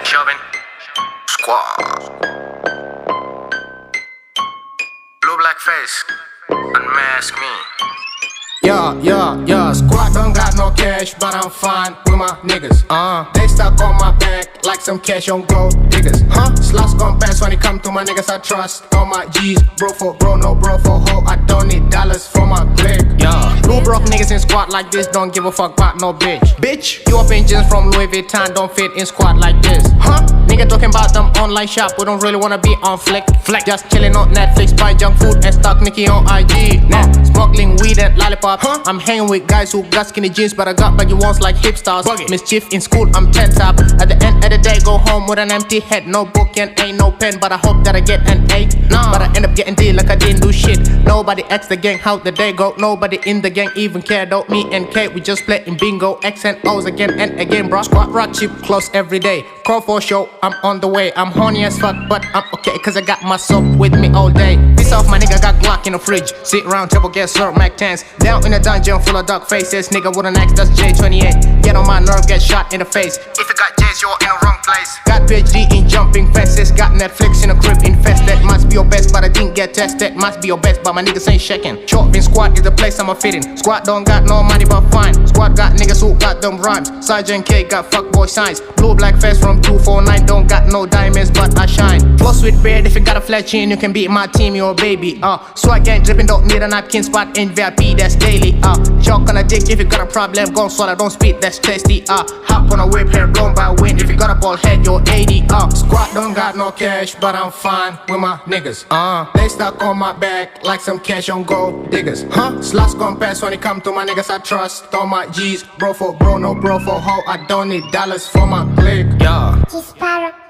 Shoving. Squad. Blue black face. Unmask me. Yeah, squad don't got no cash, but I'm fine with my niggas. They stuck on my back like some cash on gold diggers. Slots gon' pass when it come to my niggas. I trust all my G's. Bro for bro, no bro for hoe. I don't need dollars for my click. Yeah, blue broke niggas in squad like this. Don't give a fuck about no bitch. You up in jeans from Louis Vuitton, don't fit in squad like this. Nigga talking about them online shop, we don't really wanna be on flick. Just chillin' on Netflix, buy junk food and stuck Nicki on IG. Smuggling weed and lollipop. I'm hanging with guys who got skinny jeans, but I got baggy ones like hipsters. Mischief in school, I'm 10 top. At the end of the day, go home with an empty head. No book and ain't no pen, but I hope that I get an 8. But I end up getting D like I didn't do shit. Nobody asked the gang how the day go. Nobody in the gang even cared. Don't me and Kate, we just play in bingo. X and O's again and again, bro. Squad rock cheap, close every day. Call for show, I'm on the way. I'm horny as fuck, but I'm okay, cause I got my soap with me all day. Piss off, my nigga got Glock in the fridge. Sit round table, get served Mac 10s. Down in a dungeon full of dark faces. Nigga with an X, that's J28. Get on my nerve, get shot in the face. If you got J's, you're in the wrong place. Got PhD in jumping fences. Got Netflix in a crib infested. Must be your best, but I didn't get tested. Must be your best, but my niggas ain't checking. Shopping squad is the place I'ma fit in. Squad don't got no money, but fine. Squad got niggas who got them rhymes. Sergeant K got fuckboy signs. Blue black face from 249. Don't got no diamonds, but I shine. Floss with beard, if you got a flat chin, you can beat my team, your baby. Swag ain't dripping, don't need a napkin. Spot in VIP, that's daily. Chalk on a dick, if you got a problem, gon' swallow, don't spit, that's tasty. Hop on a whip, hair blown by wind. If you got a bald head, you're 80. Squad don't got no cash, but I'm fine with my niggas. They stuck on my back like some cash on gold diggers. Slots gon' pass when it come to my niggas. I trust all my G's. Bro for bro, no bro for hoe. I don't need dollars for my click. Yeah. Dispara.